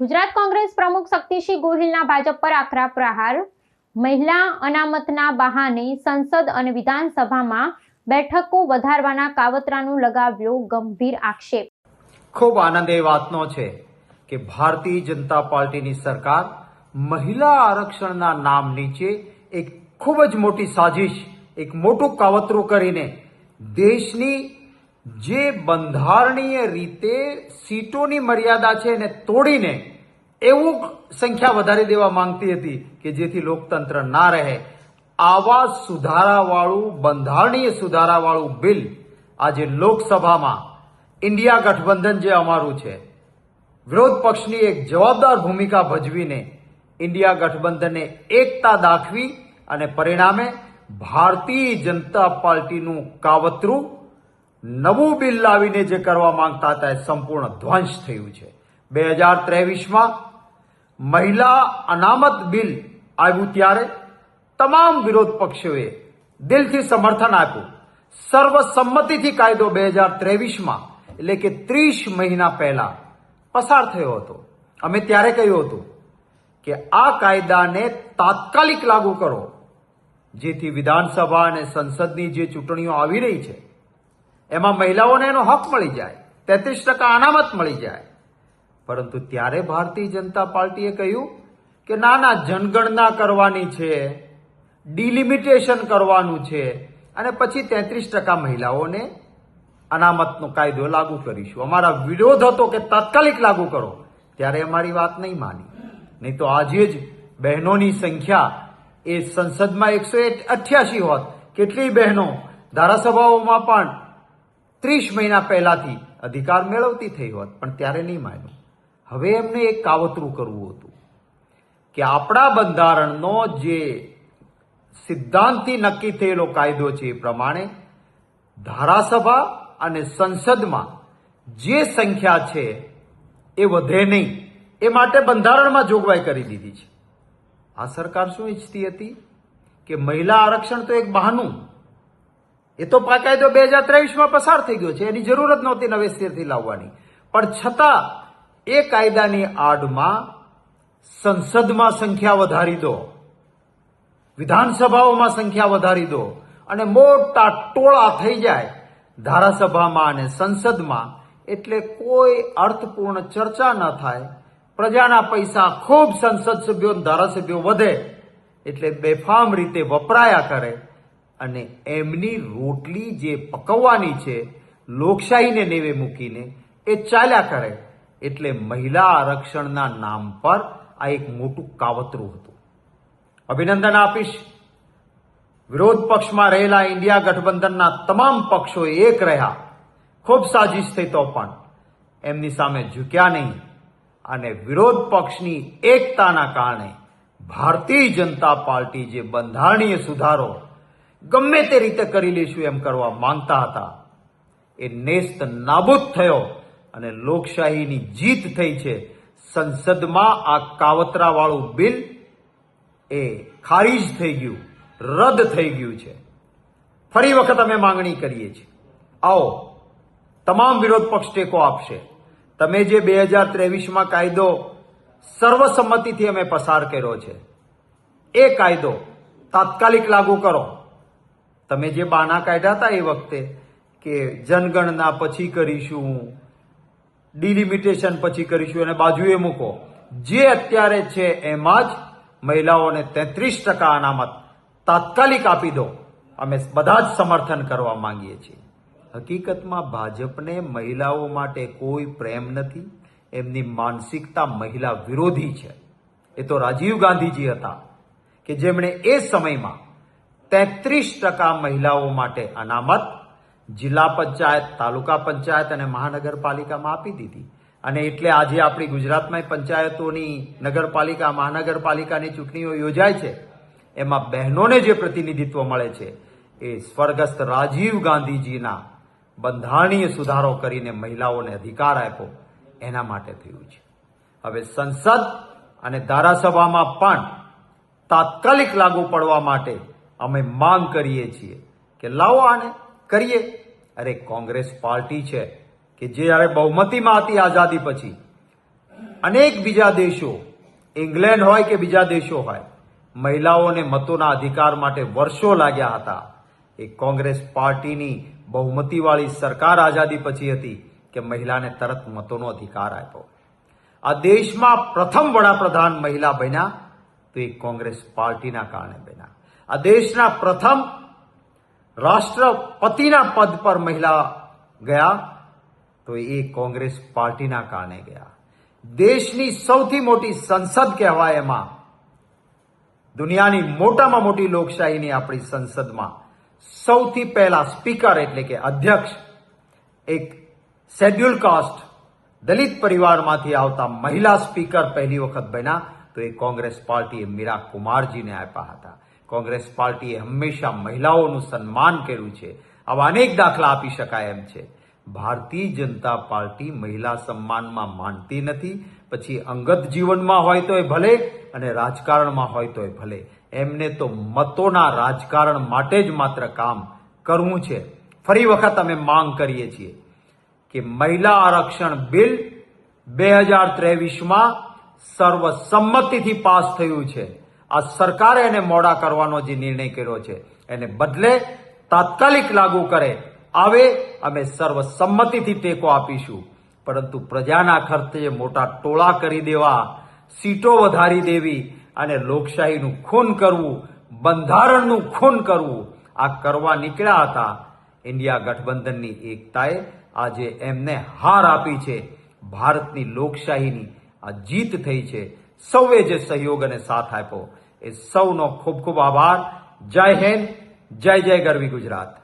ગુજરાત કોંગ્રેસ પ્રમુખ શક્તિસિંહ ગોહિલના ભાજપ પર આકરા પ્રહાર. મહિલા અનામતના બહાને સંસદ અને વિધાનસભામાં બેઠકો વધારવાના કાવતરાનું લગાવ્યો ગંભીર આક્ષેપ. ખૂબ આનંદ એ વાતનો છે કે ભારતીય જનતા પાર્ટીની સરકાર મહિલા આરક્ષણના નામ નીચે એક ખૂબ જ મોટી સાજિશ, એક મોટું કાવતરું કરીને દેશની જે બંધારણીય રીતે સીટોની મર્યાદા છે એને તોડીને એવું સંખ્યા વધારી દેવા માંગતી હતી કે જેથી લોકતંત્ર ના રહે. આવા સુધારાવાળું, બંધારણીય સુધારાવાળું બિલ આજે લોકસભામાં ઇન્ડિયા ગઠબંધન જે અમારું છે, વિરોધ પક્ષની એક જવાબદાર ભૂમિકા ભજવીને ઇન્ડિયા ગઠબંધને એકતા દાખવી અને પરિણામે ભારતીય જનતા પાર્ટીનું કાવતરું નવું બિલ લાવીને જે કરવા માંગતા હતા એ સંપૂર્ણ ધ્વંસ થયું છે. 2023માં મહિલા અનામત બિલ આવ્યું ત્યારે તમામ વિરોધ પક્ષોએ દિલથી સમર્થન આપ્યું. સર્વસંમતિથી કાયદો 2023માં એટલે કે 30 મહિના પહેલા પસાર થયો હતો. અમે ત્યારે કહ્યું હતું કે આ કાયદાને તાત્કાલિક લાગુ કરો જેથી વિધાનસભા અને સંસદની જે ચૂંટણીઓ આવી રહી છે એમાં મહિલાઓને એનો હક મળી જાય, 33% અનામત મળી જાય. પરંતુ ત્યારે ભારતીય જનતા પાર્ટીએ કહ્યું કે ના, જનગણના કરવાની છે, ડિલિમિટેશન કરવાનું છે અને પછી 33% મહિલાઓને અનામતનો કાયદો લાગુ કરીશું. અમારા વિરોધ હતો કે તાત્કાલિક લાગુ કરો. ત્યારે અમારી વાત નહીં માની. નહીં તો આજે જ બહેનોની સંખ્યા એ સંસદમાં 188 હોત. કેટલી બહેનો ધારાસભાઓમાં પણ 30 મહિના પહેલાથી અધિકાર મેળવતી થઈ હોત, પણ ત્યારે નહીં માન્યું. હવે એમને એક કાવતરું કરવું હતું કે આપણા બંધારણનો જે સિદ્ધાંતથી નક્કી થયેલો કાયદો છે એ પ્રમાણે ધારાસભા અને સંસદમાં જે સંખ્યા છે એ વધે નહીં, એ માટે બંધારણમાં જોગવાઈ કરી દીધી છે. આ સરકાર શું ઈચ્છતી હતી કે મહિલા આરક્ષણ તો એક બહાનું, એ તો કાયદો 2023માં પસાર થઈ ગયો છે, એની જરૂર જ નહોતી નવેસરથી લાવવાની. પણ છતાં એ કાયદાની આડમાં સંસદમાં સંખ્યા વધારી દો, વિધાનસભાઓમાં સંખ્યા વધારી દો અને મોટા ટોળા થઈ જાય ધારાસભામાં અને સંસદમાં, એટલે કોઈ અર્થપૂર્ણ ચર્ચા ન થાય. પ્રજાના પૈસા ખૂબ સંસદ સભ્યો, ધારાસભ્યો વધે એટલે બેફામ રીતે વપરાયા કરે અને એમની રોટલી જે પકવવાની છે લોકશાહીને નેવે મૂકીને એ ચાલ્યા કરે. એટલે મહિલા આરક્ષણના નામ પર આ એક મોટું કાવતરું હતું. અભિનંદન આપીશ વિરોધ પક્ષમાં રહેલા ઇન્ડિયા ગઠબંધનના તમામ પક્ષો એક રહ્યા. ખૂબ સાજિશ થઈ તો પણ એમની સામે ઝૂક્યા નહીં અને વિરોધ પક્ષની એકતાના કારણે ભારતીય જનતા પાર્ટી જે બંધારણીય સુધારો ગમે તે રીતે કરી લઈશું એમ કરવા માંગતા હતા એ નેસ્ત નાબૂદ થયો અને લોકશાહીની જીત થઈ છે. સંસદમાં આ કાવતરાવાળું બિલ એ ખારીજ થઈ ગયું, રદ થઈ ગયું છે. ફરી વખત અમે માંગણી કરીએ છીએ, આવો તમામ વિરોધ પક્ષ ટેકો આપશે. તમે જે 2023માં કાયદો સર્વસંમતિથી અમે પસાર કર્યો છે એ કાયદો તાત્કાલિક લાગુ કરો. તમે જે બાના કાઢ્યા હતા એ વખતે કે જનગણના પછી કરીશું, ડિલિમિટેશન પછી કરીશું, એને બાજુએ મૂકો. જે અત્યારે છે એમાં જ મહિલાઓને 33% અનામત તાત્કાલિક આપી દો. અમે બધા જ સમર્થન કરવા માંગીએ છીએ. હકીકતમાં ભાજપને મહિલાઓ માટે કોઈ પ્રેમ નથી. એમની માનસિકતા મહિલા વિરોધી છે. એ તો રાજીવ ગાંધીજી હતા કે જેમણે એ સમયમાં 33% મહિલાઓ માટે અનામત જિલ્લા પંચાયત, તાલુકા પંચાયત અને મહાનગરપાલિકામાં આપી દીધી. અને એટલે આજે આપણી ગુજરાતમાં પંચાયતોની, નગરપાલિકા, મહાનગરપાલિકાની ચૂંટણીઓ યોજાય છે. એમાં બહેનોને જે પ્રતિનિધિત્વ મળે છે એ સ્વર્ગસ્થ રાજીવ ગાંધીજીના બંધારણીય સુધારો કરીને મહિલાઓને અધિકાર આપ્યો એના માટે થયું છે. હવે સંસદ અને ધારાસભામાં પણ તાત્કાલિક લાગુ પડવા માટે અમે માંગ કરીએ છીએ કે લાવો આને કરીએ. અરે કોંગ્રેસ પાર્ટી છે કે જે જ્યારે બહુમતીમાં હતી આઝાદી પછી, અનેક બીજા દેશો, ઇંગ્લેન્ડ હોય કે બીજા દેશો હોય, મહિલાઓને મતોના અધિકાર માટે વર્ષો લાગ્યા હતા. એ કોંગ્રેસ પાર્ટીની બહુમતીવાળી સરકાર આઝાદી પછી હતી કે મહિલાને તરત મતોનો અધિકાર આપ્યો. આ દેશમાં પ્રથમ વડાપ્રધાન મહિલા બન્યા તો એ કોંગ્રેસ પાર્ટીના કારણે બન્યા. આ દેશના પ્રથમ રાષ્ટ્રપતિના પદ પર મહિલા ગયા તો એ કોંગ્રેસ પાર્ટીના કારણે ગયા. દેશની સૌથી મોટી સંસદ કહેવાય એમાં, દુનિયાની મોટામાં મોટી લોકશાહીની આપણી સંસદમાં સૌથી પહેલા સ્પીકર એટલે કે અધ્યક્ષ એક શેડ્યુલ કાસ્ટ દલિત પરિવારમાંથી આવતા મહિલા સ્પીકર પહેલી વખત બન્યા તો એ કોંગ્રેસ પાર્ટીએ મીરા કુમારજીને આપ્યા હતા. કોંગ્રેસ પાર્ટીએ હંમેશા મહિલાઓનું સન્માન કર્યું છે. આવા અનેક દાખલા આપી શકાય એમ છે. ભારતીય જનતા પાર્ટી મહિલા સન્માનમાં માનતી નથી. પછી અંગત જીવનમાં હોય તોય ભલે અને રાજકારણમાં હોય તોય ભલે, એમને તો મતોના રાજકારણ માટે જ માત્ર કામ કરવું છે. ફરી વખત અમે માંગ કરીએ છીએ કે મહિલા આરક્ષણ બિલ 2023માં સર્વસંમતિથી પાસ થયું છે. આ સરકારે એને મોડા કરવાનો જે નિર્ણય કર્યો છે એને બદલે તાત્કાલિક લાગુ કરે આવે અમે સર્વસંમતિથી ટેકો આપીશું. પરંતુ પ્રજાના ખર્ચે મોટા ટોળા કરી દેવા, સીટો વધારી દેવી અને લોકશાહીનું ખૂન કરવું, બંધારણનું ખૂન કરવું, આ કરવા નીકળ્યા હતા. ઇન્ડિયા ગઠબંધનની એકતાએ આજે એમને હાર આપી છે. ભારતની લોકશાહીની આ જીત થઈ છે. સૌએ જે સહયોગ અને સાથ આપ્યો એ સૌનો ખૂબ ખૂબ આભાર. જય હિન્દ, જય જય ગરવી ગુજરાત.